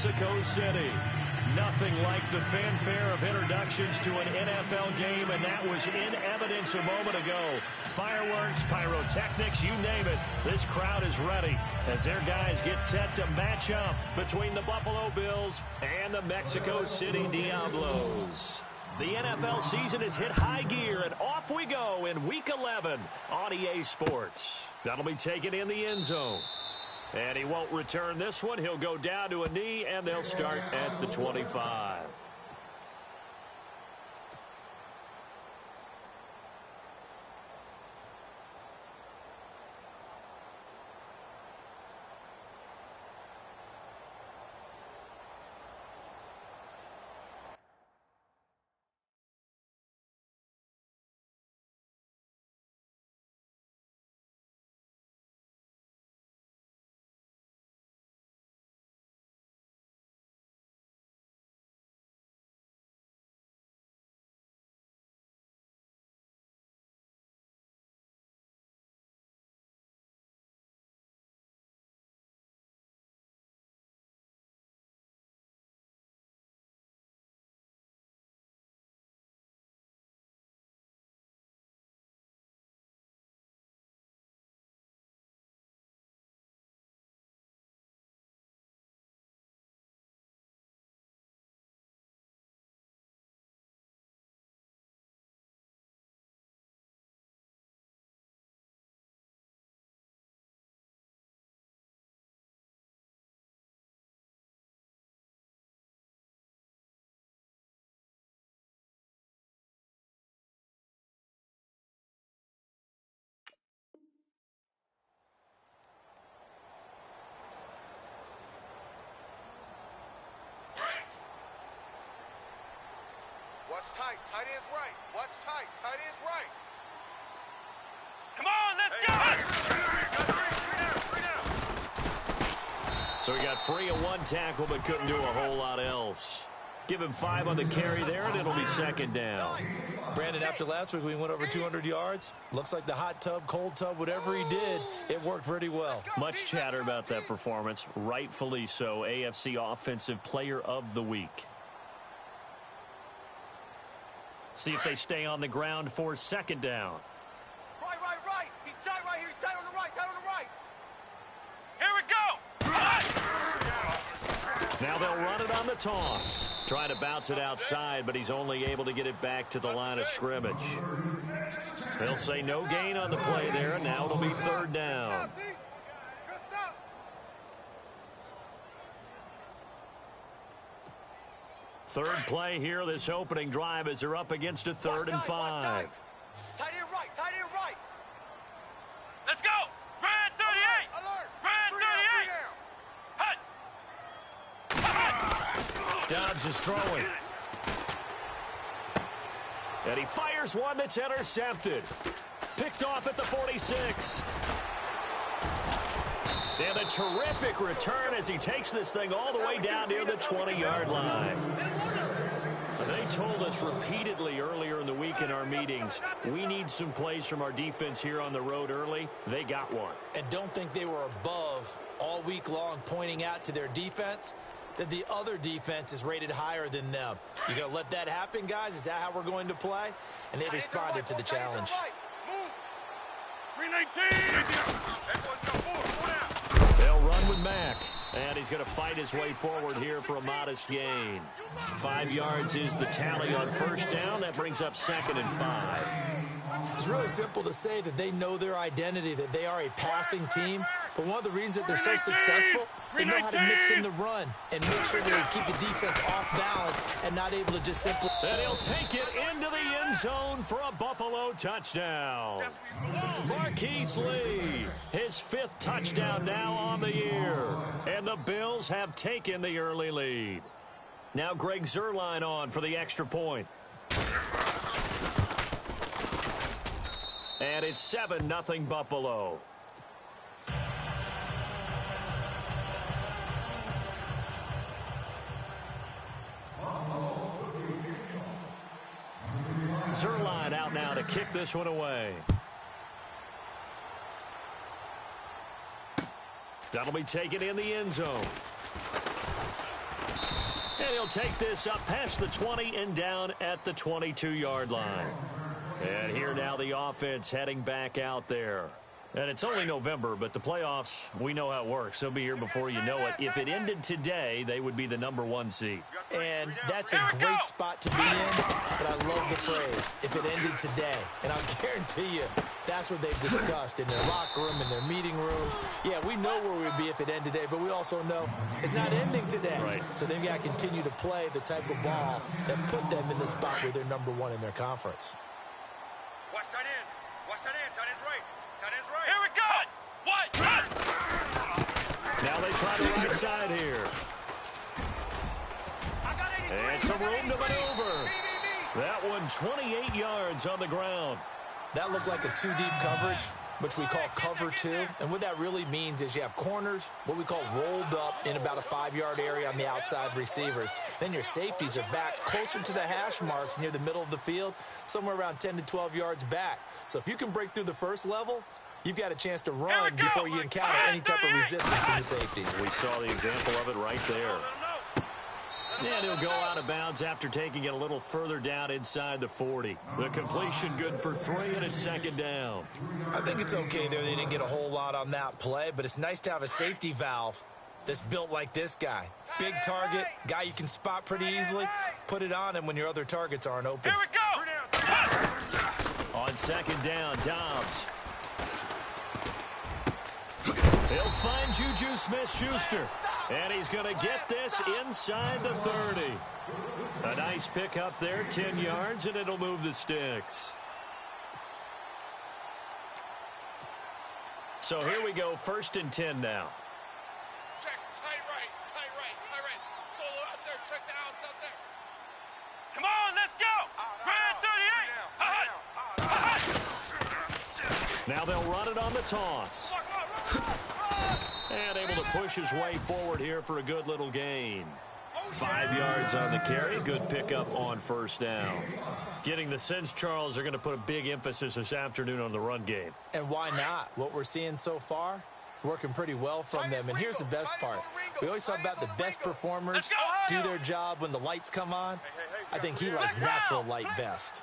Mexico City. Nothing like the fanfare of introductions to an NFL game, and that was in evidence a moment ago. Fireworks, pyrotechnics, you name it. This crowd is ready as their guys get set to match up between the Buffalo Bills and the Mexico City Diablos. The NFL season has hit high gear, and off we go in Week 11 on EA Sports. That'll be taken in the end zone. And he won't return this one. He'll go down to a knee, and they'll start at the 25. Watch tight. Tight end's right. Watch tight. Tight end's right. Come on, let's go! So he got free of one tackle but couldn't do a whole lot else. Give him 5 on the carry there, and it'll be second down. Brandon, after last week we went over 200 yards. Looks like the hot tub, cold tub, whatever he did, it worked pretty well. Much chatter about that performance. Rightfully so. AFC Offensive Player of the Week. See if they stay on the ground for second down. Right. He's tight right here. He's tight on the right. Tight on the right. Here we go! Now they'll run it on the toss. Trying to bounce it outside, but he's only able to get it back to the line of scrimmage. They'll say no gain on the play there, and now it'll be third down. Good stop. Third play here, this opening drive, as they're up against a 3rd and 5. Tight end right. Tight end right. Let's go! Red 38! Alert. Red 38! Hut! Dobbs is throwing. And he fires one that's intercepted. Picked off at the 46. And a terrific return as he takes this thing all the way down near the 20-yard line. They told us repeatedly earlier in the week in our meetings, we need some plays from our defense here on the road early. They got one. And don't think they were above all week long pointing out to their defense that the other defense is rated higher than them. You going to let that happen, guys? Is that how we're going to play? And they responded to the challenge. 319! They'll run with Mack. And he's going to fight his way forward here for a modest gain. 5 yards is the tally on first down. That brings up 2nd and 5. It's really simple to say that they know their identity, that they are a passing team. But one of the reasons that they're so successful, they know how to mix in the run and make sure they keep the defense off balance and not able to just simply... And he'll take it into the end zone for a Buffalo touchdown. Marquise Lee, his 5th touchdown now on the year. And the Bills have taken the early lead. Now Greg Zuerlein on for the extra point. And it's 7-0 Buffalo. Zuerlein out now to kick this one away. That'll be taken in the end zone. And he'll take this up past the 20 and down at the 22-yard line. And here now the offense heading back out there. And it's only November, but the playoffs, we know how it works. They'll be here before you know it. If it ended today, they would be the #1 seed. And that's a great spot to be in, but I love the phrase, if it ended today. And I'll guarantee you, that's what they've discussed in their locker room, in their meeting rooms. Yeah, we know where we'd be if it ended today, but we also know it's not ending today. Right. So they've got to continue to play the type of ball that put them in the spot where they're #1 in their conference. Watch tight end. Watch tight end. Tight end's right. Tight end's right. Here we go. What? Now they try the right side here. I got 83. And some room to maneuver. That one 28 yards on the ground. That looked like a two-deep coverage, which we call cover two. And what that really means is you have corners, what we call rolled up in about a 5-yard area on the outside receivers. Then your safeties are back closer to the hash marks near the middle of the field, somewhere around 10 to 12 yards back. So if you can break through the first level, you've got a chance to run before you encounter any type of resistance from the safeties. We saw the example of it right there. And he'll go out of bounds after taking it a little further down inside the 40. The completion good for 3, and it's 2nd down. I think it's okay there. They didn't get a whole lot on that play, but it's nice to have a safety valve that's built like this guy. Big target, guy you can spot pretty easily. Put it on him when your other targets aren't open. Here we go. On 2nd down, Dobbs. He'll find Juju Smith-Schuster. And he's going to get this inside the 30. A nice pickup there, 10 yards, and it'll move the sticks. So here we go, 1st and 10 now. Check. Tight right. Tight right. Tight right. Solo out there. Check the outs out there. Come on, let's go. Red 38. Now they'll run it on the toss. And able to push his way forward here for a good little gain. 5 yards on the carry. Good pickup on 1st down. Getting the sense, Charles, they're going to put a big emphasis this afternoon on the run game. And why not? What we're seeing so far, it's working pretty well from them. And here's the best part. We always talk about the best performers do their job when the lights come on. I think he likes natural light best.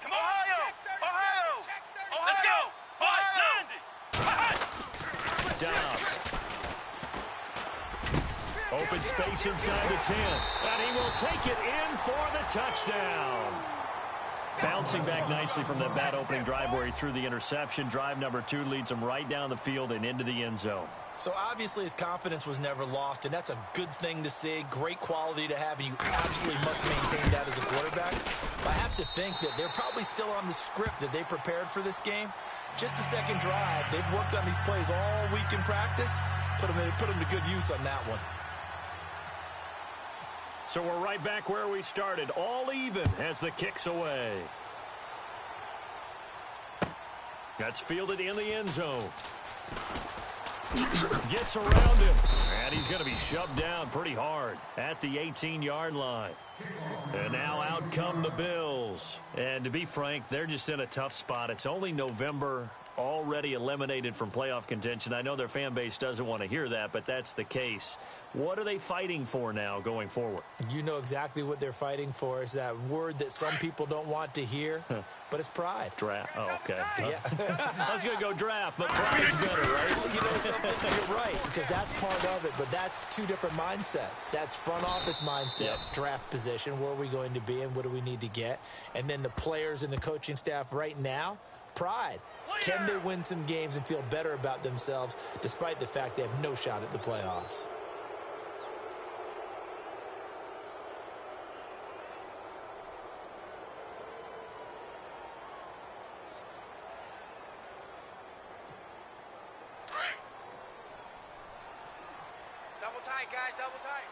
Come on, Ohio. Let's go. Dobbs. Open space inside the 10. And he will take it in for the touchdown. Bouncing back nicely from that bad opening drive where he threw the interception. Drive number 2 leads him right down the field and into the end zone. So obviously his confidence was never lost, and that's a good thing to see. Great quality to have, and you absolutely must maintain that as a quarterback. But I have to think that they're probably still on the script that they prepared for this game. Just the second drive. They've worked on these plays all week in practice. Put them to good use on that one. So we're right back where we started. All even as the kick's away. That's fielded in the end zone. Gets around him. And he's going to be shoved down pretty hard at the 18-yard line. And now out come the Bills. And to be frank, they're just in a tough spot. It's only November, already eliminated from playoff contention. I know their fan base doesn't want to hear that, but that's the case. What are they fighting for now going forward? You know exactly what they're fighting for. Is that word that some people don't want to hear, but it's pride. Draft. Oh, okay. Yeah. I was going to go draft, but pride's better, right? You know something? You're right, because that's part of it, but that's two different mindsets. That's front office mindset, draft position, where are we going to be and what do we need to get? And then the players and the coaching staff right now, pride. Can they win some games and feel better about themselves despite the fact they have no shot at the playoffs? Double tight, guys. Double tight.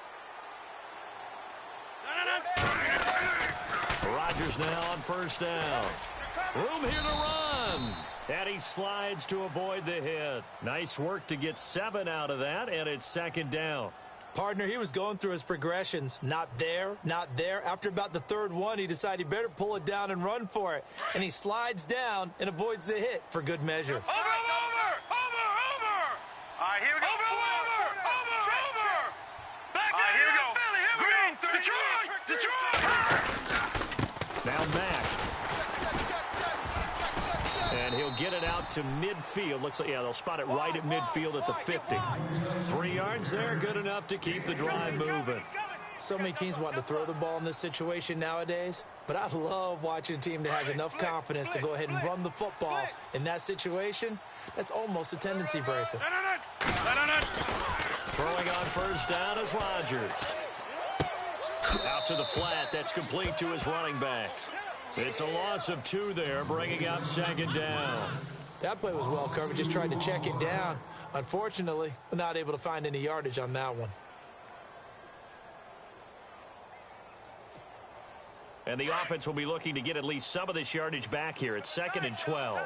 Rodgers now on 1st down. Room here to run. And he slides to avoid the hit. Nice work to get 7 out of that, and it's 2nd down. Partner, he was going through his progressions. Not there, not there. After about the 3rd one, he decided he better pull it down and run for it. And he slides down and avoids the hit for good measure. Over. All right, here we go. Over. Back in here we go. Green 35. get it out to midfield. Looks like, yeah, they'll spot it right at midfield at the 50. 3 yards there, good enough to keep the drive moving. So many teams want to throw the ball in this situation nowadays, but I love watching a team that has enough confidence to go ahead and run the football. In that situation, that's almost a tendency breaker. Throwing on first down is Rodgers. Out to the flat. That's complete to his running back. It's a loss of 2 there, bringing up second down. That play was well covered. Just tried to check it down. Unfortunately, we're not able to find any yardage on that one. And the offense will be looking to get at least some of this yardage back here. It's 2nd and 12.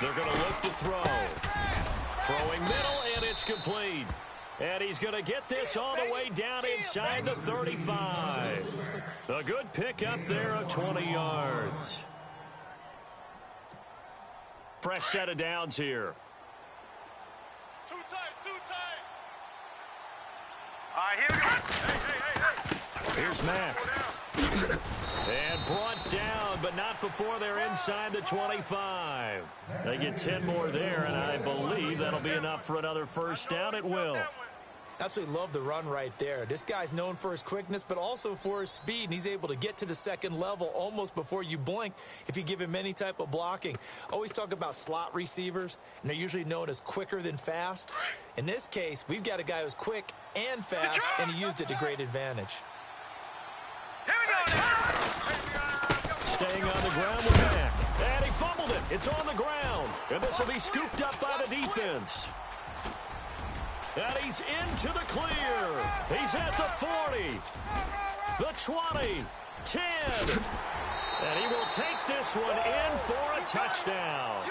They're going to look to throw. Throwing middle, and it's complete. And he's going to get this all the way down inside the 35. A good pickup there of 20 yards. Fresh set of downs here. 2 times. All right, here we go. Here's Mack. And brought down, but not before they're inside the 25. They get 10 more there, and I believe that'll be enough for another first down. It will. Absolutely love the run right there. This guy's known for his quickness, but also for his speed, and he's able to get to the second level almost before you blink if you give him any type of blocking. Always talk about slot receivers, and they're usually known as quicker than fast. In this case, we've got a guy who's quick and fast, and he used it to great advantage. Here we go. Staying on the ground with Mack. And he fumbled it. It's on the ground. And this will be scooped up by the defense. And he's into the clear. He's at the 40, the 20, 10. And he will take this one in for a touchdown.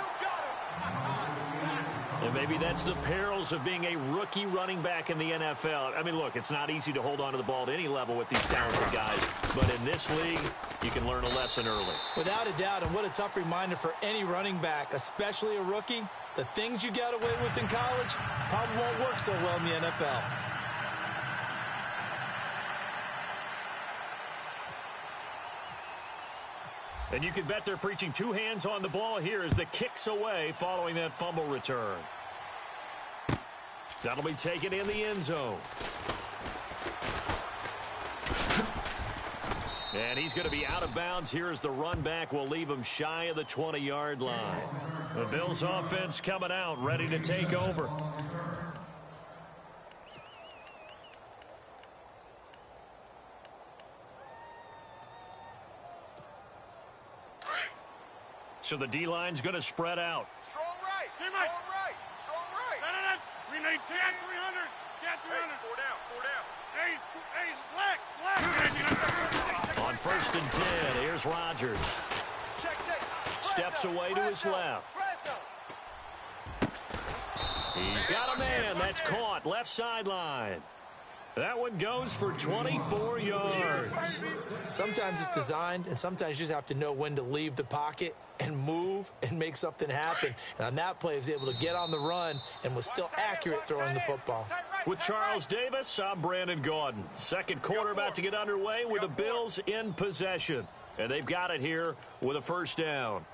And maybe that's the perils of being a rookie running back in the NFL. I mean, look, it's not easy to hold on to the ball at any level with these talented guys. But in this league, you can learn a lesson early. Without a doubt, and what a tough reminder for any running back, especially a rookie. The things you got away with in college probably won't work so well in the NFL. And you can bet they're preaching 2 hands on the ball here as the kick's away following that fumble return. That'll be taken in the end zone. And he's going to be out of bounds here as the run back will leave him shy of the 20-yard line. The Bills offense coming out, ready to take over. So the D-line's going to spread out. Strong right. Strong right. Strong right. We need 10, 300. Get 300. Hey, 4 down. Hey, flex. On 1st and 10, here's Rodgers. Check. Steps away to his left. He's got a man. That's caught. Left sideline. That one goes for 24 yards. Sometimes it's designed, and sometimes you just have to know when to leave the pocket and move and make something happen. And on that play, he was able to get on the run and was still accurate throwing the football. With Charles Davis, I'm Brandon Gaudin. Second quarter about to get underway with the Bills in possession. And they've got it here with a first down.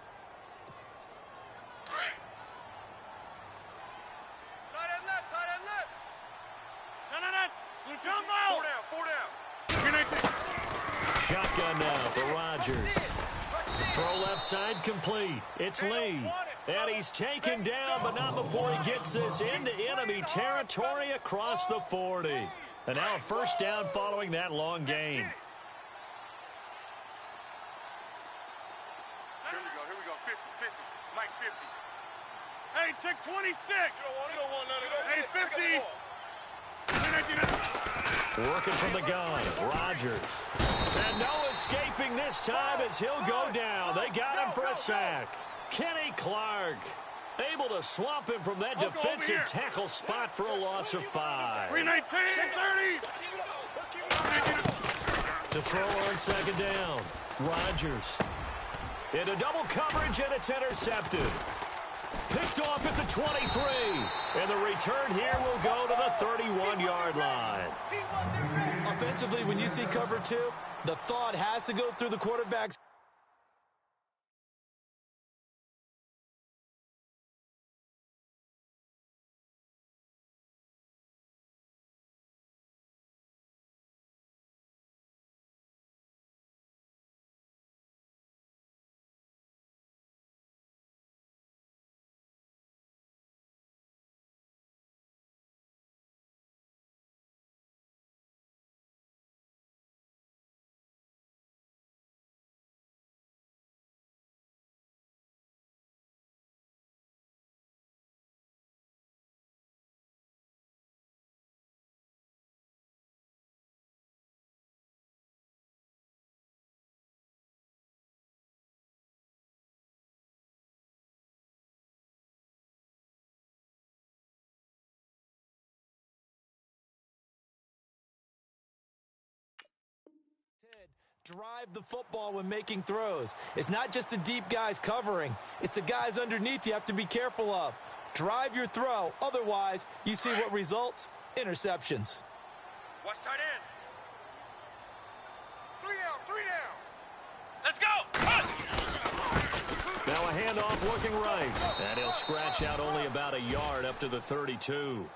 Shotgun now for Rodgers. Throw left side complete. It's Lee. And he's taken down, but not before he gets this into enemy territory across the 40. And now a first down following that long gain. Here we go. 50. Mike 50. Hey, check 26. You don't want none of that. Hey, 50. Working from the gun, Rodgers. And no escaping this time as he'll go down. They got him for a sack. Kenny Clark able to swamp him from that defensive tackle spot for a loss of 5. 319, 30. To throw on second down, Rodgers. Into double coverage, and it's intercepted. Picked off at the 23. And the return here will go to the 31-yard line. Offensively, when you see cover two, the thought has to go through the quarterback's. Drive the football when making throws. It's not just the deep guys covering. It's the guys underneath you have to be careful of. Drive your throw. Otherwise, you see what results? Interceptions. Watch tight end. 3 down, 3 down. Let's go. Now a handoff looking right. And he'll scratch out only about a yard up to the 32.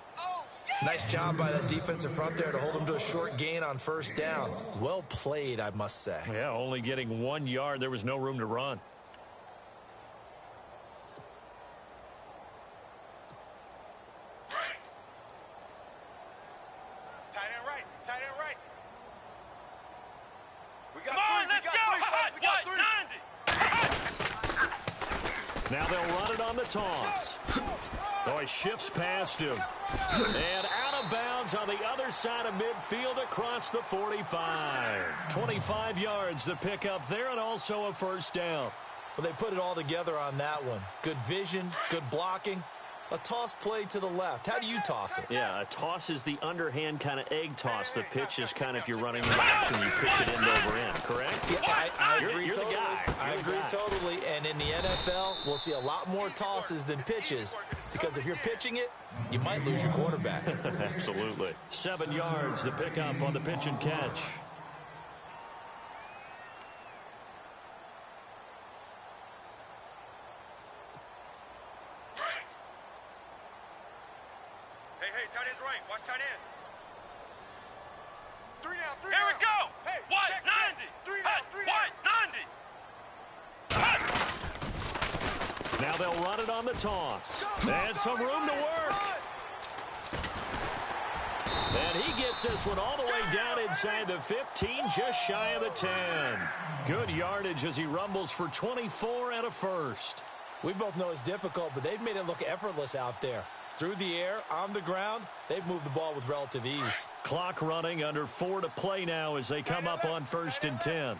Nice job by that defensive front there to hold him to a short gain on first down. Well played, I must say. Yeah, only getting 1 yard. There was no room to run. Tight end right, tight end right. We got Come on, three, let's we go. got three, Hot, we got white, three. 90. Now they'll run it on the toss. Oh, he shifts past him. And out of bounds on the other side of midfield across the 45. 25 yards the pickup there, and also a first down. Well, they put it all together on that one. Good vision, good blocking. A toss play to the left. How do you toss it? Yeah, a toss is the underhand kind of egg toss. The pitch is kind of if you're running the action, you pitch it end over end, correct? Yeah, I agree You're the totally. guy. I You're the agree guy. totally. And in the NFL, we'll see a lot more tosses than pitches because if you're pitching it, you might lose your quarterback. Absolutely. 7 yards the pickup on the pitch and catch. Hey, tight end's right. Watch tight end. 3 down, 3 Here down. we go. Hey, White, check, 90. 3 down, Hot, 3 down. white, 90. Now they'll run it on the toss. And some room to work. And he gets this one all the way down inside the 15, just shy of the 10. Good yardage as he rumbles for 24 and a first. We both know it's difficult, but they've made it look effortless out there. Through the air, on the ground, they've moved the ball with relative ease. Clock running, under 4 to play now as they come up on 1st and 10. Hey,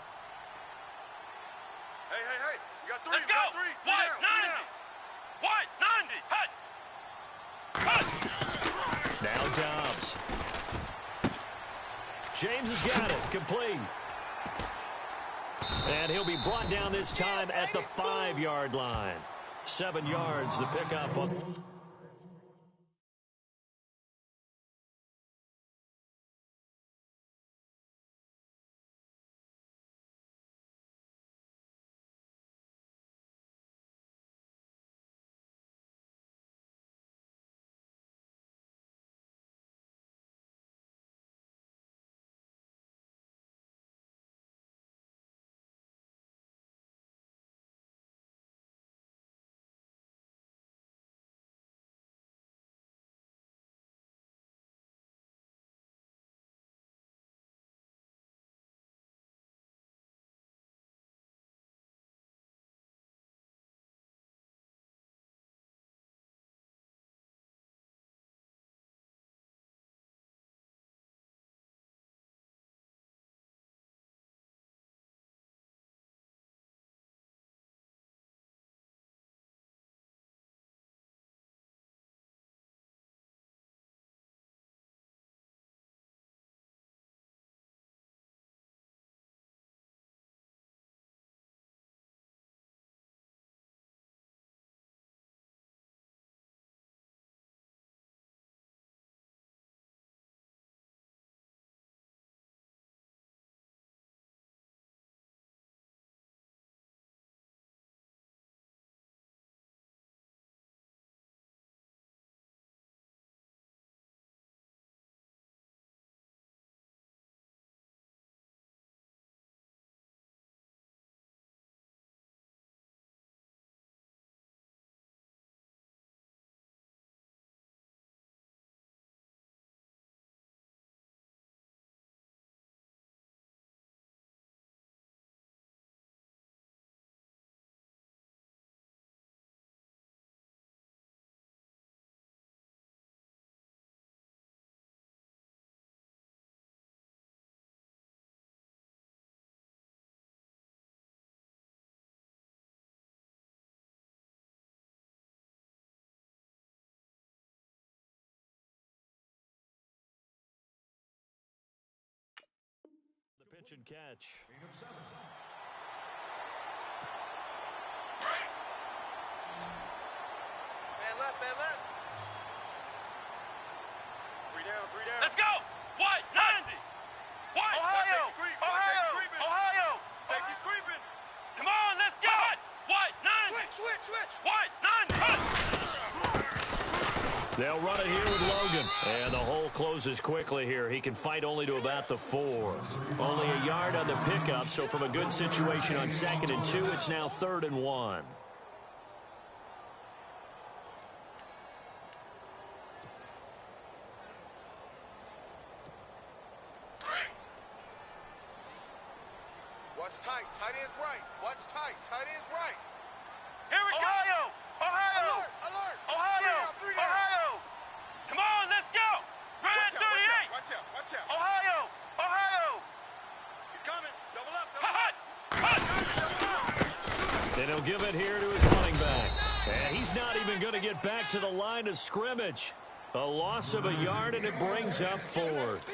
we got 3, Let's we go. got 3. 3 White, down, 90. 3 down. White, 90. Hot. Hot. Now Dobbs. James has got it. Complete. And he'll be brought down this time at the 5-yard line. 7 yards the pickup on Catch and catch. Man left, man left. 3 down, 3 down. Let's go! What? 90! What? Ohio! Ohio! Ohio! Safety's creeping. Come on, let's go! What? 90! Switch. What? 90! They'll run it here with Logan. And the hole closes quickly here. He can fight only to about the 4. Only a yard on the pickup, so from a good situation on 2nd and 2, it's now 3rd and 1. What's tight? Tight end's right. What's tight? Tight end's right. Here we go! Ohio! Alert! Ohio! 3 down. Ohio! Come on, let's go! Right at 38! Watch out. Ohio! Ohio! He's coming. Double up. And he'll give it here to his running back. And he's not even going to get back to the line of scrimmage. A loss of a yard, and it brings up 4th.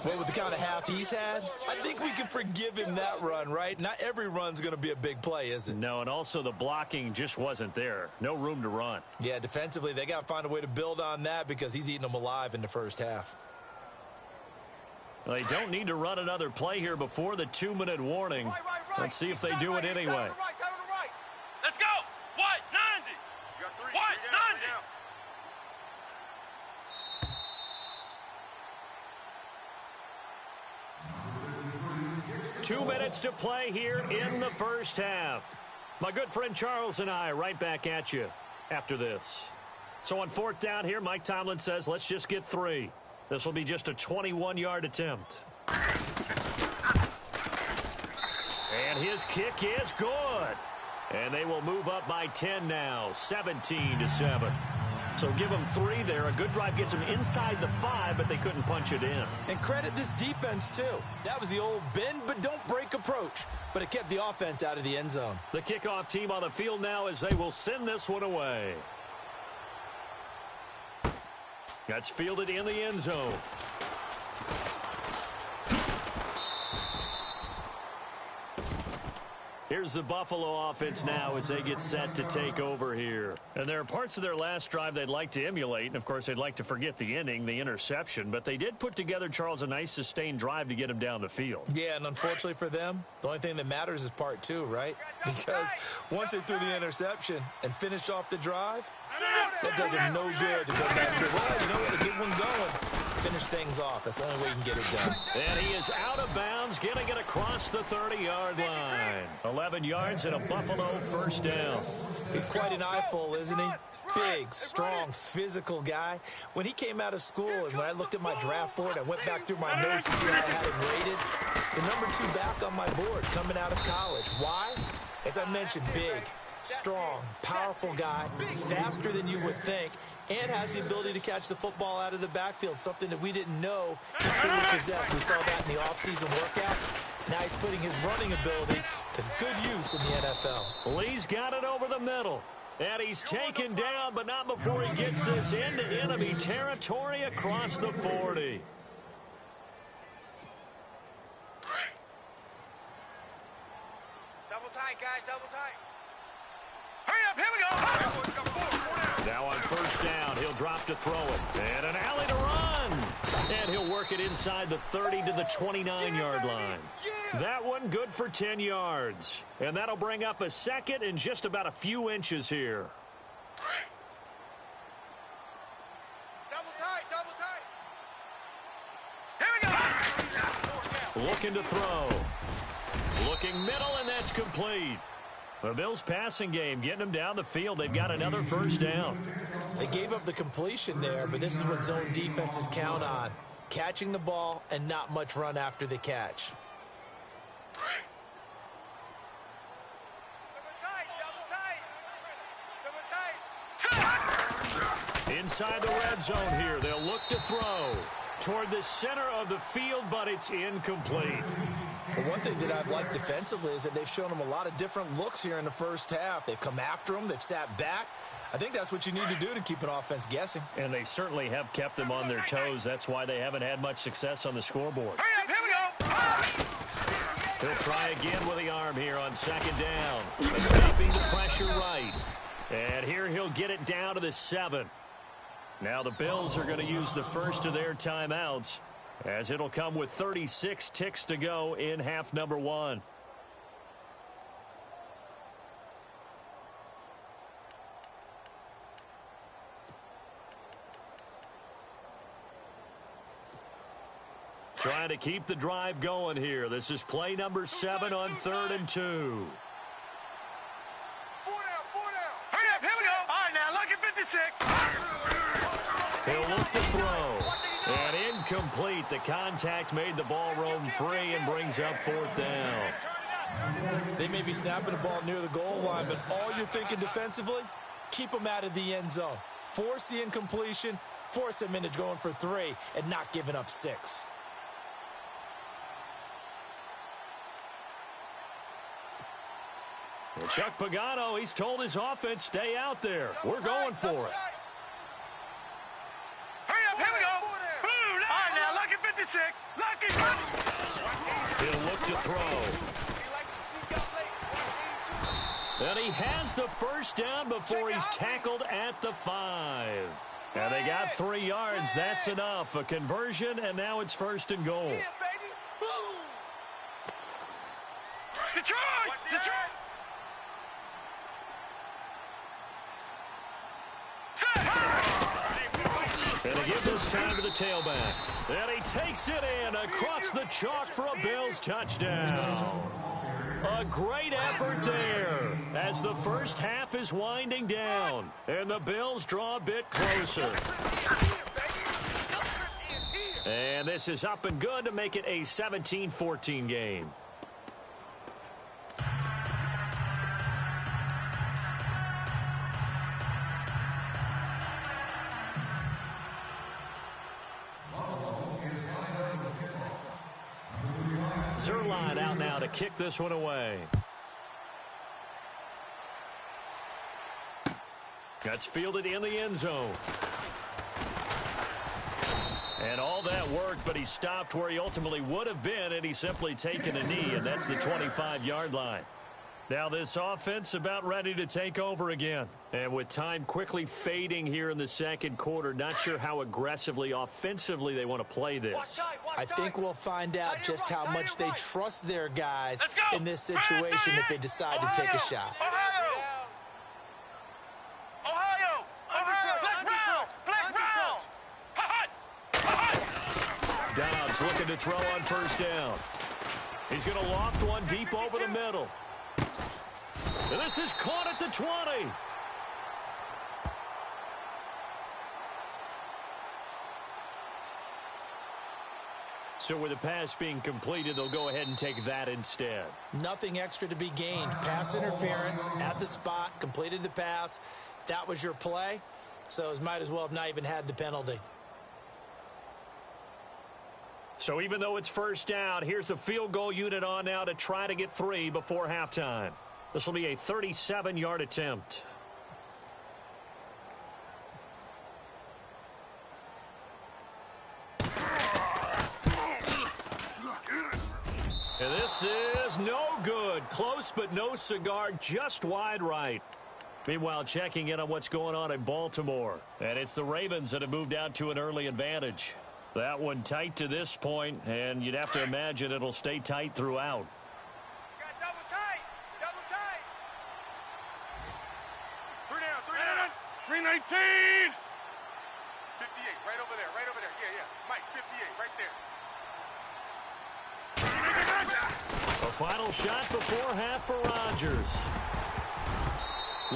Well, with the kind of half he's had, I think we can forgive him that run, right? Not every run's going to be a big play, is it? No, and also the blocking just wasn't there. No room to run. Yeah, defensively, they got to find a way to build on that because he's eating them alive in the first half. Well, they don't need to run another play here before the 2-minute warning. Right. Let's see if they do it anyway. Let's go! What? 90! You got 3. What? 90! 2 minutes to play here in the first half. My good friend Charles and I right back at you after this. So on 4th down here, Mike Tomlin says, let's just get 3. This will be just a 21-yard attempt. And his kick is good. And they will move up by 10 now, 17-7. So give them 3 there. A good drive gets them inside the 5, but they couldn't punch it in. And credit this defense, too. That was the old bend but don't break approach. But it kept the offense out of the end zone. The kickoff team on the field now as they will send this one away. That's fielded in the end zone. Here's the Buffalo offense now as they get set to take over here. And there are parts of their last drive they'd like to emulate. And, of course, they'd like to forget the inning, the interception. But they did put together, Charles, a nice sustained drive to get him down the field. Yeah, and unfortunately for them, the only thing that matters is part 2, right? Because once they threw the interception and finished off the drive, that does them no good to go back and say, well, you know what, a good one going. Finish things off. That's the only way you can get it done. And he is out of bounds, getting it across the 30-yard line. 11 yards and a Buffalo first down. He's quite an eyeful, isn't he? Big, strong, physical guy. When he came out of school and when I looked at my draft board, I went back through my notes to see how I had him rated. The number 2 back on my board coming out of college. Why? As I mentioned, big, strong, powerful guy, faster than you would think, and has the ability to catch the football out of the backfield, something that we didn't know he truly possessed. We saw that in the offseason workouts. Now he's putting his running ability to good use in the NFL. Lee's got it over the middle. And he's taken down, but not before he gets this into enemy territory across the 40. Double tight, guys. Double tight. Hurry up, here we go! Now on first down, he'll drop to throw it. And an alley to run. And he'll work it inside the 30 to the 29-yard line. That one good for 10 yards. And that'll bring up a 2nd and just about a few inches here. Double tight, double tight. Here we go! Looking to throw. Looking middle, and that's complete. The Bills' passing game getting them down the field. They've got another first down. They gave up the completion there, but this is what zone defenses count on. Catching the ball and not much run after the catch. Inside the red zone here. They'll look to throw toward the center of the field, but it's incomplete. But one thing that I've liked defensively is that they've shown them a lot of different looks here in the first half. They've come after them. They've sat back. I think that's what you need to do to keep an offense guessing. And they certainly have kept them on their toes. That's why they haven't had much success on the scoreboard. Hurry up, here we go! He'll try again with the arm here on second down. Escaping the pressure right. And here he'll get it down to the 7. Now the Bills are going to use the first of their timeouts, as it'll come with 36 ticks to go in half number 1. Trying to keep the drive going here. This is play number 7 on 3rd and 2. 4 down, 4 down. Hurry up, here we go. All right, now, look at 56. He'll look to throw. And incomplete. The contact made the ball roam free and brings up 4th down. They may be snapping the ball near the goal line, but all you're thinking defensively, keep them out of the end zone. Force the incompletion, force them into going for 3, and not giving up 6. Well, Chuck Pagano, he's told his offense, stay out there. We're going for it. Hurry up, here we go. All right, now, look at 56. Lucky. He'll look to throw. And he has the first down before he's tackled at the 5. And they got 3 yards. That's enough. A conversion, and now it's 1st and goal. Detroit! Detroit! And they give this time to the tailback. And he takes it in across the chalk for a Bills touchdown. A great effort there as the first half is winding down. And the Bills draw a bit closer. And this is up and good to make it a 17-14 game. Zerline out now to kick this one away. That's fielded in the end zone. And all that worked, but he stopped where he ultimately would have been, and he's simply taken a knee, and that's the 25-yard line. Now this offense about ready to take over again. And with time quickly fading here in the second quarter, not sure how aggressively, offensively they want to play this. I think we'll find out just how much they trust their guys in this situation if they decide to take a shot. Ohio! Flex round! Dobbs looking to throw on first down. He's going to loft one deep over the middle. And this is caught at the 20. So with the pass being completed, they'll go ahead and take that instead. Nothing extra to be gained. Pass interference at the spot, completed the pass. That was your play, so might as well have not even had the penalty. So even though it's first down, here's the field goal unit on now to try to get 3 before halftime. This will be a 37-yard attempt. And this is no good. Close but no cigar, just wide right. Meanwhile, checking in on what's going on in Baltimore. And it's the Ravens that have moved out to an early advantage. That one tight to this point, and you'd have to imagine it'll stay tight throughout. Got double tight! 3 down! 319! 58, right over there. Yeah. Mike, 58, right there. A final shot before half for Rodgers.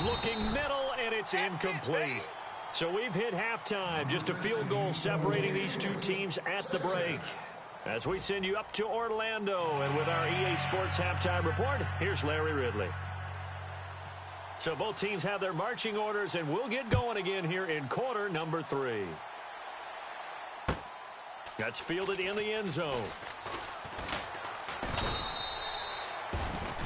Looking middle, and it's incomplete. So we've hit halftime. Just a field goal separating these two teams at the break. As we send you up to Orlando, and with our EA Sports Halftime Report, here's Larry Ridley. So both teams have their marching orders, and we'll get going again here in quarter number 3. That's fielded in the end zone.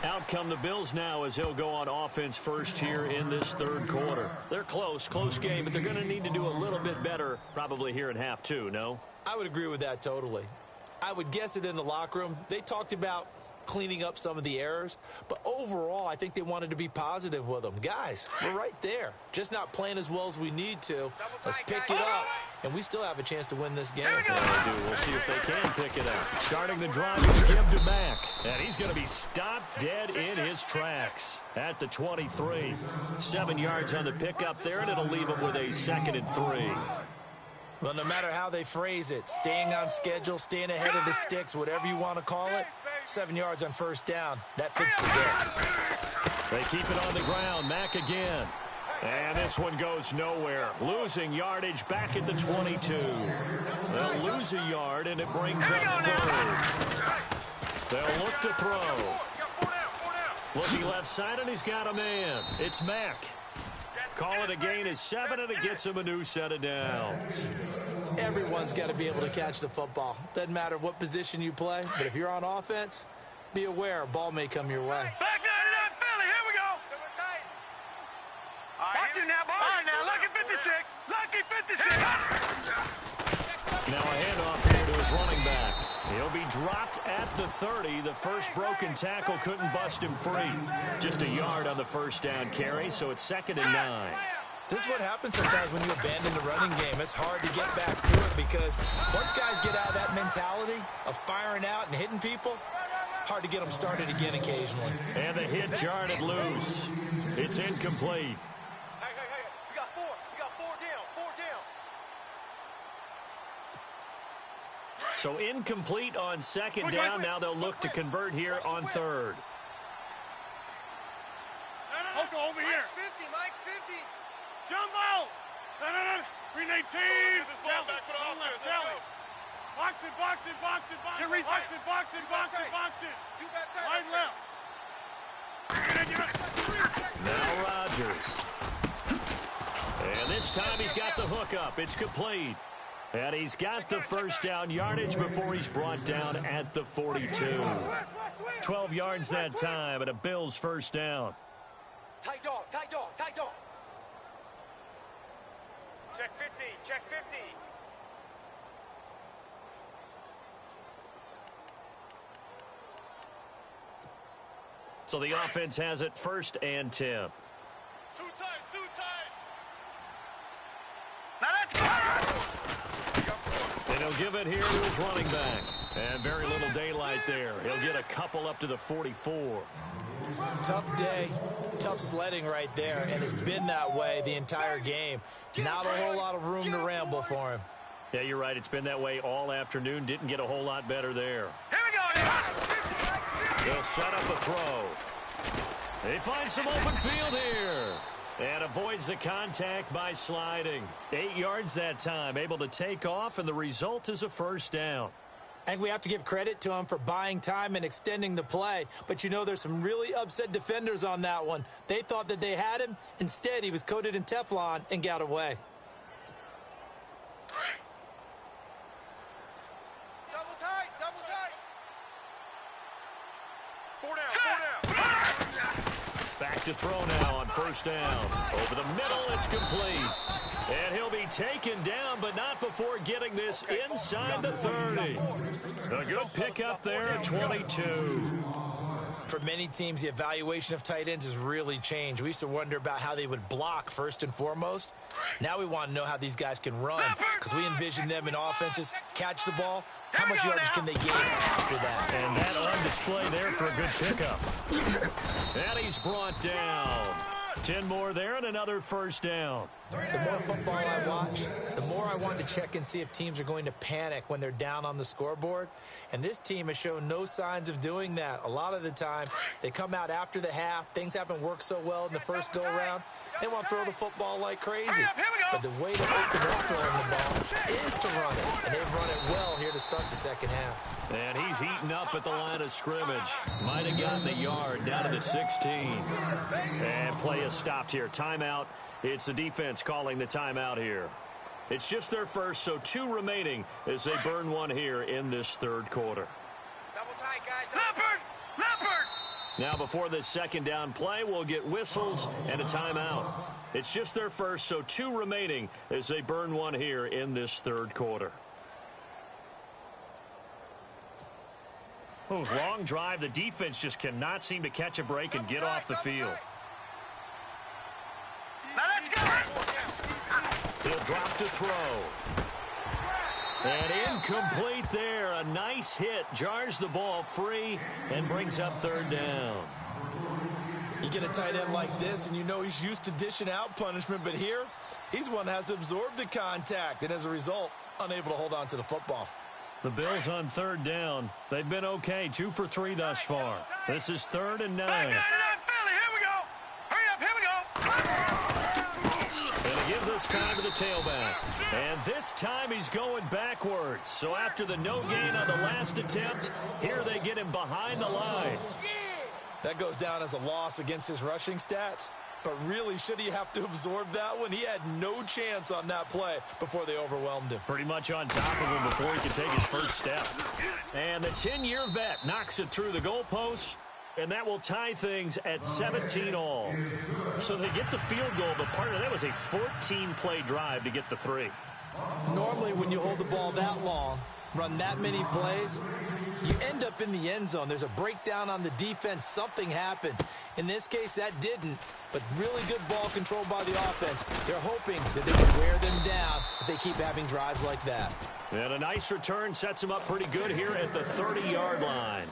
Out come the Bills now as they'll go on offense first here in this third quarter. They're close game, but they're going to need to do a little bit better probably here in half 2, no? I would agree with that totally. I would guess it in the locker room. They talked about cleaning up some of the errors. But overall, I think they wanted to be positive with them. Guys, we're right there. Just not playing as well as we need to. Let's pick it up, and we still have a chance to win this game. Yeah, we do. We'll see if they can pick it up. Starting the drive to give to Mack. And he's going to be stopped dead in his tracks at the 23. 7 yards on the pickup there, and it'll leave him with a 2nd and 3. Well, no matter how they phrase it, staying on schedule, staying ahead of the sticks, whatever you want to call it, 7 yards on first down. That fits the bill. They keep it on the ground. Mack again. And this one goes nowhere. Losing yardage back at the 22. They'll lose a yard, and it brings up 3rd. They'll look to throw. Looking left side, and he's got a man. It's Mack. Call it a gain is 7, and it gets him a new set of downs. Everyone's got to be able to catch the football. Doesn't matter what position you play, but if you're on offense, be aware a ball may come your way. Back 99, Philly, here we go. Watch it now, boy. All right, now, lucky 56. Lucky 56. Now a handoff here to his running back. He'll be dropped at the 30. The first broken tackle couldn't bust him free. Just a yard on the first down carry, so it's 2nd and 9. This is what happens sometimes when you abandon the running game. It's hard to get back to it because once guys get out of that mentality of firing out and hitting people, hard to get them started again occasionally. And the hit jarred it loose. It's incomplete. Hey, we got 4. We got 4 down. 4 down. So incomplete on 2nd down. Now they'll look to convert here on 3rd. Oko, over here. Mike's 50. Jumbo. No. Green 18. This ball back for the offense. Let's go. Box it. Box it. Box it. You got time. Right left. Now Rodgers. And this time he's got the hook up. It's complete. And he's got the first down yardage before he's brought down at the 42. 12 yards that time, and a Bills first down. Tight dog. Check 50. So the offense has it 1st and 10. Two times. Now let's go. And he'll give it here to his running back. And very little daylight there. He'll get a couple up to the 44. Tough day, tough sledding right there, and it's been that way the entire game. Not a whole lot of room to ramble for him. Yeah, you're right. It's been that way all afternoon. Didn't get a whole lot better there. Here we go. They'll set up a throw. They find some open field here. And avoids the contact by sliding. 8 yards that time, able to take off, and the result is a first down. I think we have to give credit to him for buying time and extending the play. But, you know, there's some really upset defenders on that one. They thought that they had him. Instead, he was coated in Teflon and got away. Double tight. 4 down. Back to throw now on first down. Over the middle, it's complete. And he'll be taken down, but not before getting this inside the 30. A good pickup there at 22. For many teams, the evaluation of tight ends has really changed. We used to wonder about how they would block first and foremost. Now we want to know how these guys can run because we envision them in offenses, catch the ball. How much yardage can they gain after that? And that on display there for a good pickup. And he's brought down. 10 more there and another first down. The more football I watch, the more I want to check and see if teams are going to panic when they're down on the scoreboard. And this team has shown no signs of doing that. A lot of the time, they come out after the half. Things haven't worked so well in the first go-around. They want to throw the football like crazy. But the way to open up throwing the ball is to run it. And they've run it well here to start the second half. And he's heating up at the line of scrimmage. Might have gotten a yard down to the 16. And play is stopped here. Timeout. It's the defense calling the timeout here. It's just their first, so 2 remaining as they burn one here in this third quarter. Double tight, guys. Leopard. Now before this second down play, we'll get whistles and a timeout. It's just their first, so 2 remaining as they burn one here in this third quarter. Oh, long drive. The defense just cannot seem to catch a break and get off the field. Now let's go. He'll drop to throw. And incomplete there. A nice hit. Jars the ball free and brings up third down. You get a tight end like this, and you know he's used to dishing out punishment, but here, he's one that has to absorb the contact, and as a result, unable to hold on to the football. The Bills on third down. They've been okay, 2 for 3 thus far. This is 3rd and 9. Philly, here we go. Hurry up, here we go. Gonna give this time to the tailback. And this time he's going backwards. So after the no gain on the last attempt, here they get him behind the line. That goes down as a loss against his rushing stats. But really, should he have to absorb that one? He had no chance on that play before they overwhelmed him. Pretty much on top of him before he could take his first step. And the 10-year vet knocks it through the goalpost, and that will tie things at 17 all. So they get the field goal, but part of that was a 14-play drive to get the 3. Normally, when you hold the ball that long, run that many plays, you end up in the end zone. There's a breakdown on the defense. Something happens. In this case, that didn't, but really good ball control by the offense. They're hoping that they can wear them down if they keep having drives like that. And a nice return sets them up pretty good here at the 30-yard line.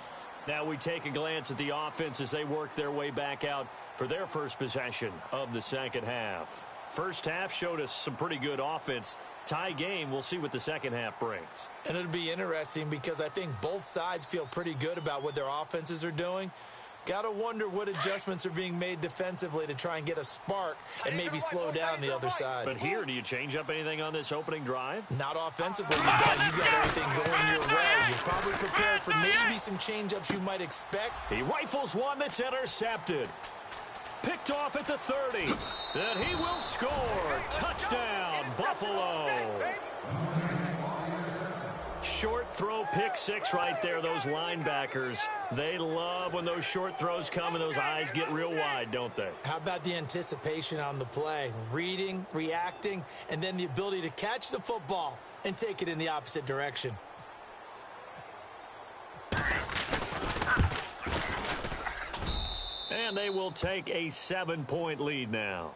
Now we take a glance at the offense as they work their way back out for their first possession of the second half. First half showed us some pretty good offense. Tie game, we'll see what the second half brings. And it'll be interesting because I think both sides feel pretty good about what their offenses are doing. Got to wonder what adjustments are being made defensively to try and get a spark and maybe slow down the other side. But here, do you change up anything on this opening drive? Not offensively, you got everything going your way. You're probably prepared for maybe some change-ups you might expect. He rifles one that's intercepted. Picked off at the 30. And he will score. Touchdown, Buffalo. Short throw, pick 6 right there. Those linebackers, they love when those short throws come and those eyes get real wide, don't they? How about the anticipation on the play? Reading, reacting, and then the ability to catch the football and take it in the opposite direction. And they will take a 7-point lead now.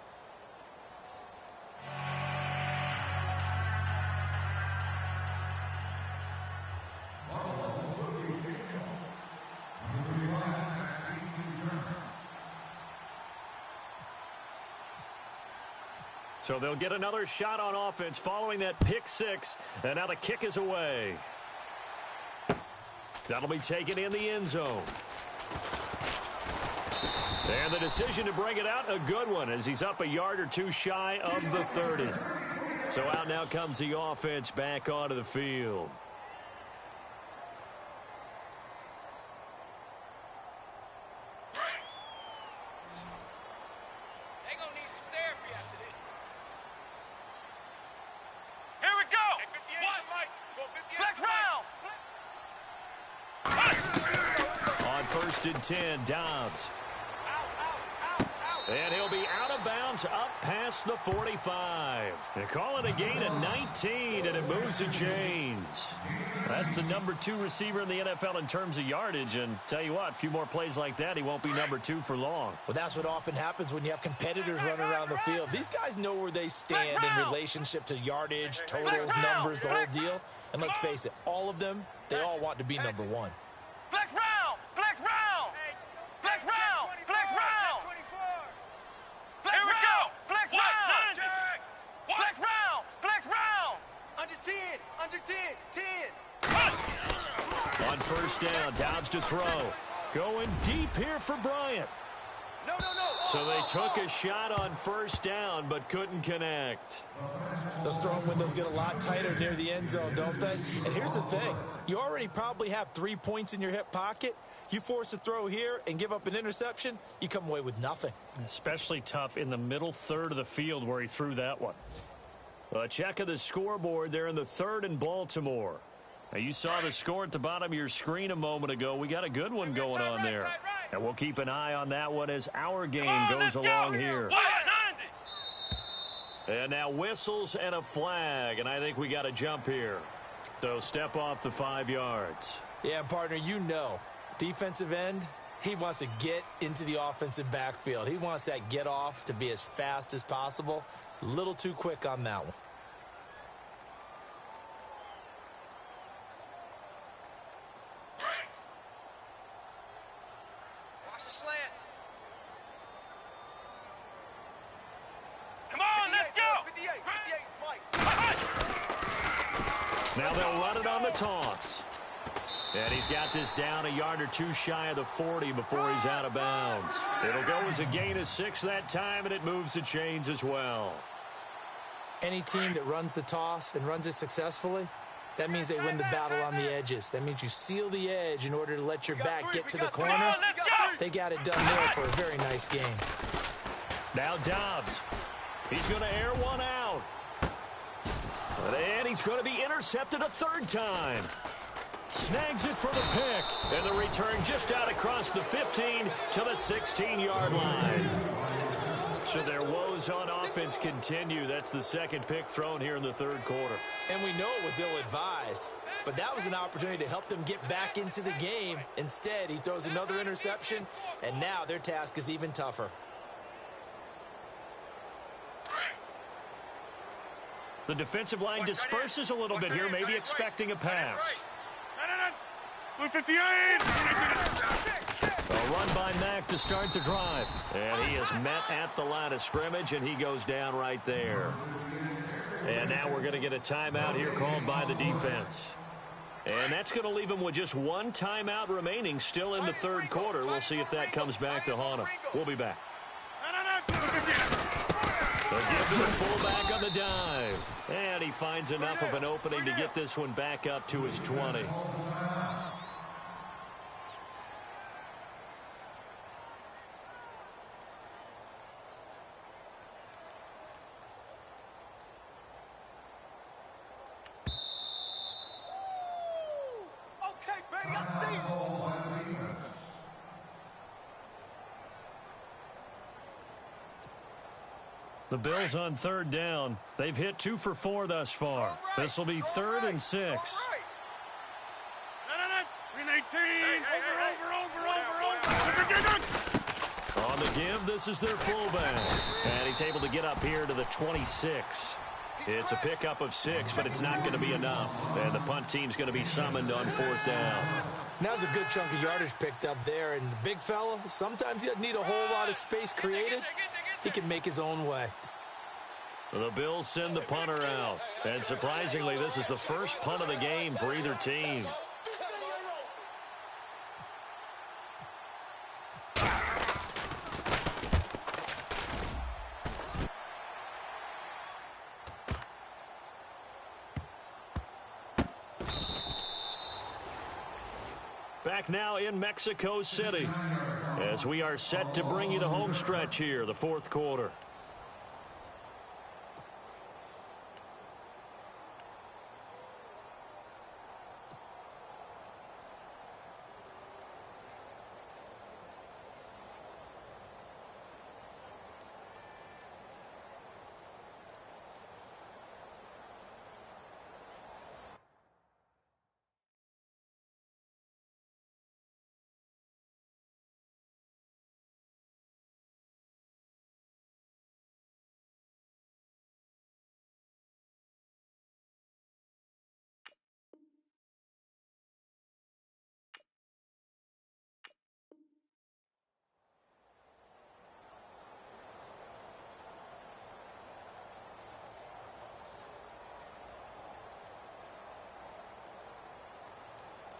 So they'll get another shot on offense following that pick 6. And now the kick is away. That'll be taken in the end zone. And the decision to bring it out, a good one, as he's up a yard or 2 shy of the 30. So out now comes the offense back onto the field. They're going to need some therapy after this. Here we go. Flex round. On 1st and 10, Dobbs. And he'll be out of bounds up past the 45. They call it a gain of 19, and it moves the chains. That's the number 2 receiver in the NFL in terms of yardage. And tell you what, a few more plays like that, he won't be number 2 for long. Well, that's what often happens when you have competitors running around the field. These guys know where they stand in relationship to yardage, totals, numbers, the whole deal. And let's face it, all of them, they all want to be number 1. Flex round. Flex round. Flex round. Flex round. Here we go. Flex round. Flex round. Flex round. Under 10. Under 10. 10. On 1st down, Dobbs to throw. Going deep here for Bryant. No. So they took a shot on 1st down, but couldn't connect. Those throwing windows get a lot tighter near the end zone, don't they? And here's the thing. You already probably have 3 points in your hip pocket. You force a throw here and give up an interception, you come away with nothing. Especially tough in the middle third of the field where he threw that one. A check of the scoreboard there in the 3rd and Baltimore. Now, you saw the score at the bottom of your screen a moment ago. We got a good one going on there. And we'll keep an eye on that one as our game goes along here. And now whistles and a flag, and I think we got a jump here. So step off the 5 yards. Yeah, partner, you know, Defensive end, he wants to get into the offensive backfield. He wants that get off to be as fast as possible. A little too quick on that one. Watch the slant. Come on, let's go. 58, 58, Mike. Now they'll run it on the toss. And he's got this down a yard or two shy of the 40 before he's out of bounds. It'll go as a gain of 6 that time, and it moves the chains as well. Any team that runs the toss and runs it successfully, that means they win the battle on the edges. That means you seal the edge in order to let your back get to the corner. They got it done there for a very nice game. Now Dobbs. He's going to air one out. And he's going to be intercepted a third time. Snags it for the pick. And the return just out across the 15 to the 16-yard line. So their woes on offense continue. That's the second pick thrown here in the third quarter. And we know it was ill-advised, but that was an opportunity to help them get back into the game. Instead, he throws another interception, and now their task is even tougher. The defensive line disperses a little bit here, maybe expecting a pass. Blue 58. A run by Mack to start the drive. And he is met at the line of scrimmage, and he goes down right there. And now we're going to get a timeout here called by the defense. And that's going to leave him with just one timeout remaining still in the third quarter. We'll see if that comes back to haunt him. We'll be back. They'll give to the fullback on the dive. And he finds enough of an opening to get this one back up to his 20. The Bills on third down. They've hit 2 for 4 thus far. This will be 3rd and 6. 318. Over. On the give, this is their fullback. And he's able to get up here to the 26. It's a pickup of 6, but it's not going to be enough. And the punt team's going to be summoned on 4th down. Now's a good chunk of yardage picked up there. And the big fella, sometimes he doesn't need a whole lot of space created. He can make his own way. The Bills send the punter out. And surprisingly, this is the first punt of the game for either team. Back now in Mexico City as we are set to bring you the home stretch here, the 4th quarter.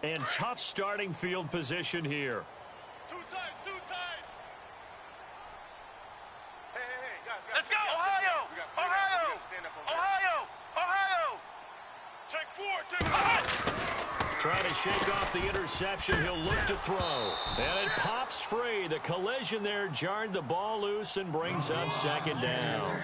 And tough starting field position here. Two times. Hey, guys. Let's go, Ohio. Take 4. Trying to shake off the interception. He'll look to throw. And it pops free. The collision there jarred the ball loose and brings up 2nd down.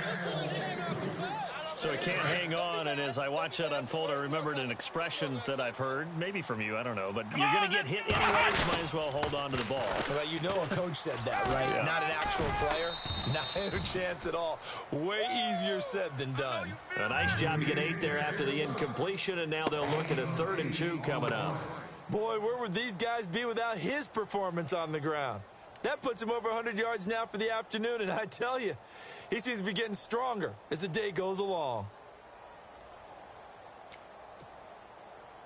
So it can't hang on, and as I watch that unfold, I remembered an expression that I've heard, maybe from you, I don't know, but you're going to get hit anyways, might as well hold on to the ball. Well, you know a coach said that, right? Yeah. Not an actual player. Not a chance at all. Way easier said than done. A nice job to get 8 there after the incompletion, and now they'll look at a 3rd and 2 coming up. Boy, where would these guys be without his performance on the ground? That puts him over 100 yards now for the afternoon, and I tell you, he seems to be getting stronger as the day goes along.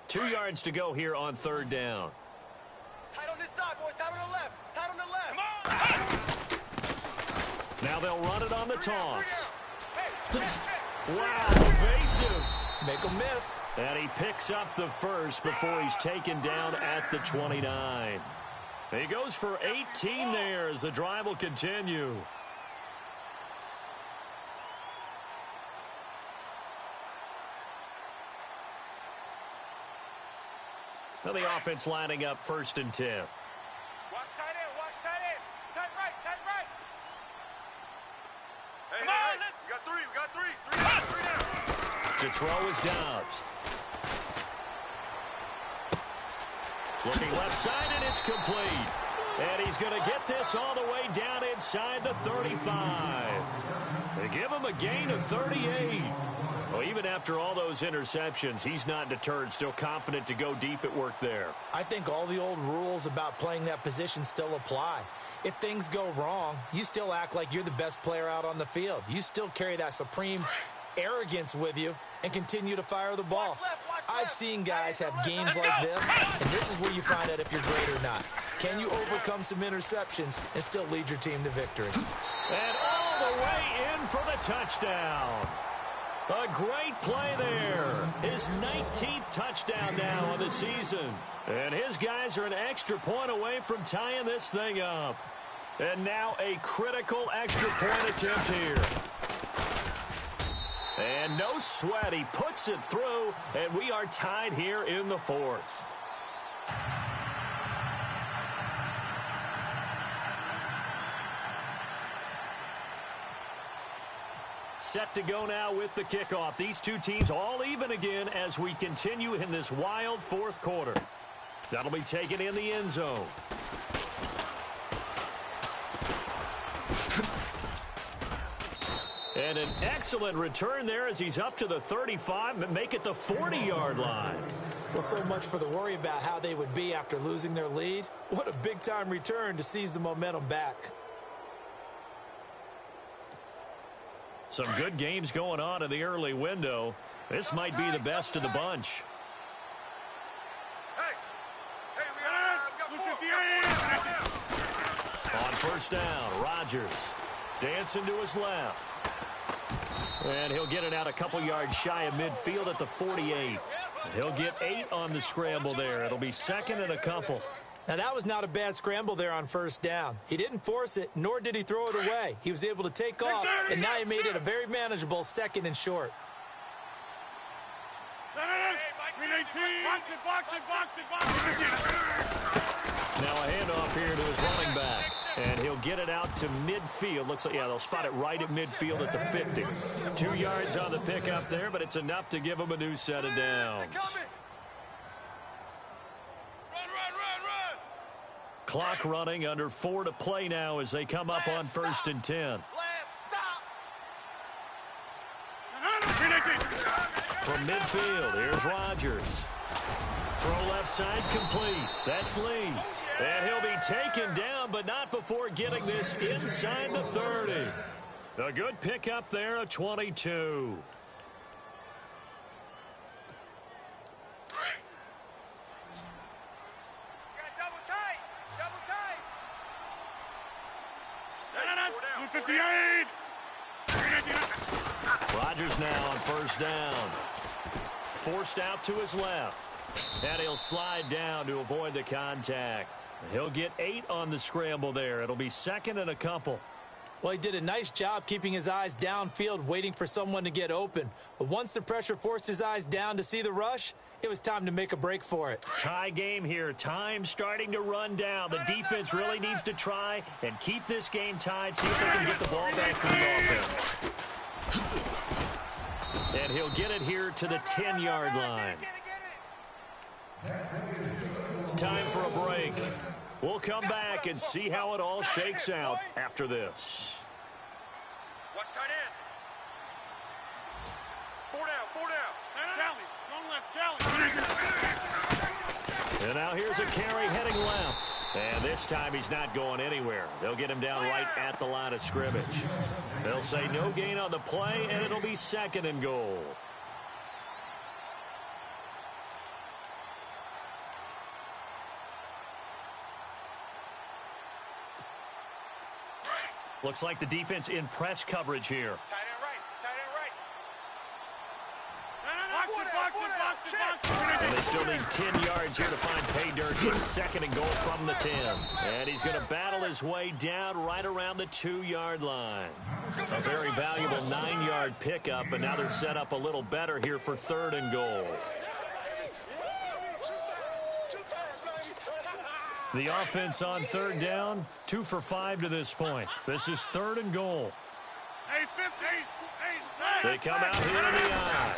2 yards to go here on third down. Tight on this side, boys. Tight on the left. Tight on the left. Come on! Now they'll run it on the toss. Hey, check. Wow, evasive. Make him miss. And he picks up the first before he's taken down at the 29. He goes for 18 there as the drive will continue. Now the offense lining up 1st and 10. Watch tight end. Watch tight end. Tight right. Tight right. Hey, Come on, we got three. We got three. Three down. Three down. To throw is Dobbs. Looking left side, and it's complete. And he's going to get this all the way down inside the 35. They give him a gain of 38. Well, even after all those interceptions, he's not deterred, still confident to go deep at work there. I think all the old rules about playing that position still apply. If things go wrong, you still act like you're the best player out on the field. You still carry that supreme arrogance with you and continue to fire the ball. Watch left. I've seen guys have games like this, and this is where you find out if you're great or not. Can you overcome some interceptions and still lead your team to victory? And all the way in for the touchdown. A great play there. His 19th touchdown now on the season. And his guys are an extra point away from tying this thing up. And now a critical extra point attempt here. And no sweat. He puts it through, and we are tied here in the 4th. Set to go now with the kickoff. These two teams all even again as we continue in this wild 4th quarter. That'll be taken in the end zone. And an excellent return there as he's up to the 35, but make it the 40-yard line. Well, so much for the worry about how they would be after losing their lead. What a big-time return to seize the momentum back. Some good games going on in the early window. This might be the best of the bunch. Hey, we got four. On 1st down, Rodgers dancing to his left. And he'll get it out a couple yards shy of midfield at the 48. He'll get 8 on the scramble there. It'll be 2nd and a couple. Now, that was not a bad scramble there on 1st down. He didn't force it, nor did he throw it away. He was able to take off, and now he made it a very manageable 2nd and short. Now a handoff here to his running back. And he'll get it out to midfield. Looks like, yeah, they'll spot it right at midfield at the 50. 2 yards on the pickup there, but it's enough to give him a new set of downs. Run. Clock running, under 4 to play now as they come up on 1st and 10. Last stop. From midfield, here's Rodgers. Throw left side complete. That's Lee. And he'll be taken down, but not before getting this inside the 30. A good pickup there, a 22. Double tight. 58. Rodgers now on 1st down. Forced out to his left. And he'll slide down to avoid the contact. He'll get 8 on the scramble there. It'll be 2nd and a couple. Well, he did a nice job keeping his eyes downfield, waiting for someone to get open. But once the pressure forced his eyes down to see the rush, it was time to make a break for it. Tie game here. Time starting to run down. The defense really needs to try and keep this game tied, see if they can get the ball back for the offense. And he'll get it here to the 10-yard line. Time for a break. We'll come back and see how it all shakes out after this. Watch tight end. 4 down. Cali, strong left, Cali. And now here's a carry heading left. And this time he's not going anywhere. They'll get him down right at the line of scrimmage. They'll say no gain on the play, and it'll be 2nd and goal. Looks like the defense in press coverage here. Tight end right. Tight end right. And they still need 10 yards here to find pay dirt. It's 2nd and goal from the 10. And he's going to battle his way down right around the 2-yard line. A very valuable 9-yard pickup, and now they're set up a little better here for 3rd and goal. The offense on 3rd down, 2 for 5 to this point. This is 3rd and goal. They come out here in the eye.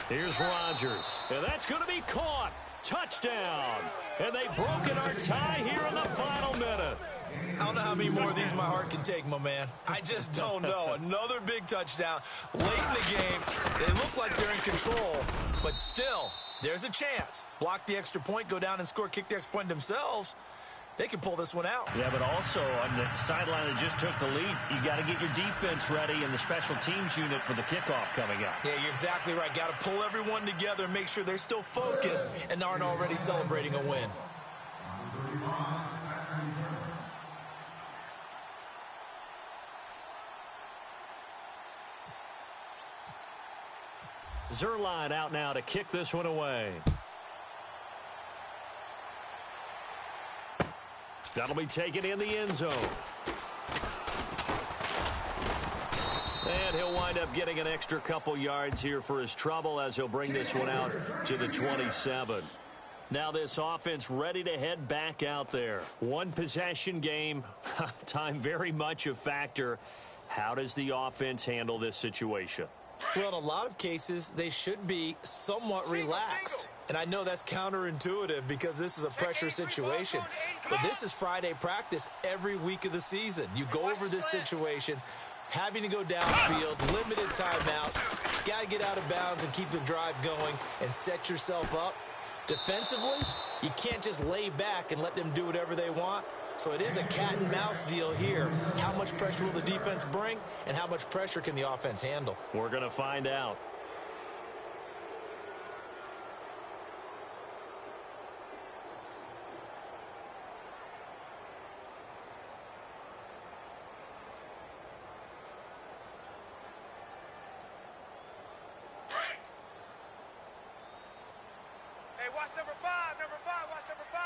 Here's Rodgers, and that's going to be caught. Touchdown. And they've broken our tie here in the final minute. I don't know how many more of these my heart can take, my man. I just don't know. Another big touchdown late in the game. They look like they're in control, but still, there's a chance. Block the extra point, go down and score, kick the extra point themselves. They can pull this one out. Yeah, but also on the sideline that just took the lead, you got to get your defense ready and the special teams unit for the kickoff coming up. Yeah, you're exactly right. Got to pull everyone together and make sure they're still focused and aren't already celebrating a win. Zerline out now to kick this one away. That'll be taken in the end zone. And he'll wind up getting an extra couple yards here for his trouble as he'll bring this one out to the 27. Now this offense ready to head back out there. One possession game, time very much a factor. How does the offense handle this situation? Well, in a lot of cases, they should be somewhat relaxed. And I know that's counterintuitive because this is a pressure situation. But this is Friday practice every week of the season. You go over this situation, having to go downfield, limited timeouts, got to get out of bounds and keep the drive going and set yourself up. Defensively, you can't just lay back and let them do whatever they want. So it is a cat and mouse deal here. How much pressure will the defense bring, and how much pressure can the offense handle? We're going to find out. Hey, watch number 5. Number 5. Watch number 5.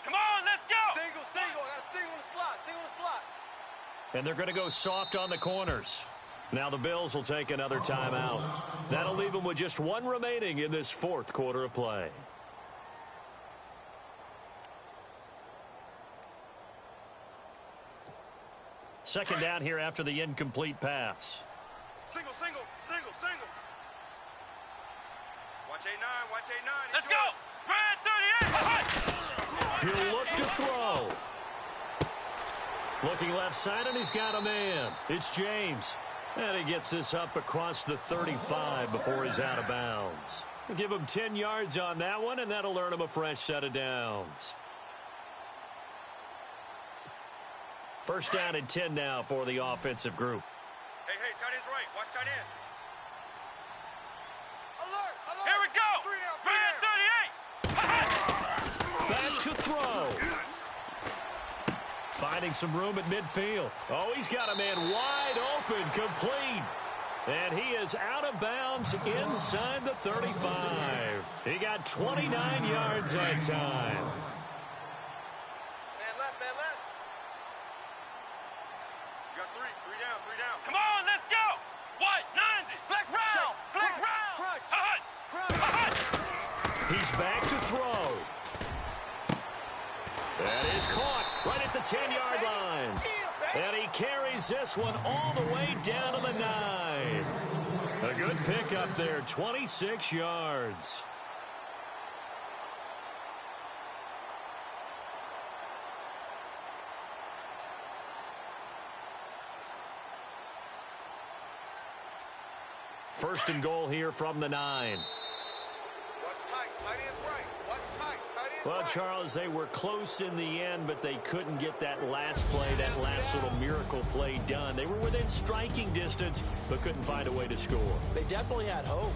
Come on, let's go! Single. I got a single in the slot. Single in the slot. And they're going to go soft on the corners. Now the Bills will take another timeout. That'll leave them with just one remaining in this 4th quarter of play. Second down here after the incomplete pass. Single. Watch 8-9. Watch 8-9. Let's go! Red 38! He'll look to throw. Looking left side, and he's got a man. It's James. And he gets this up across the 35 before he's out of bounds. We'll give him 10 yards on that one, and that'll earn him a fresh set of downs. First down and 10 now for the offensive group. Hey, tight end's right. Watch tight end. Alert! Here we go! 3 down. Back to throw. Finding some room at midfield. Oh, he's got a man wide open, complete. And he is out of bounds inside the 35. He got 29 yards that time. Man left. You got 3 down. Come on, let's go! What? 90! Flex round! Flex round! Crunch. He's back to throw. That is caught right at the 10-yard line. And he carries this one all the way down to the 9. A good pickup there, 26 yards. First and goal here from the 9. Watch tight. Tight end's right. Watch tight. Tight end's Well, right. Charles, they were close in the end, but they couldn't get that last play, that last little miracle play done. They were within striking distance, but couldn't find a way to score. They definitely had hope.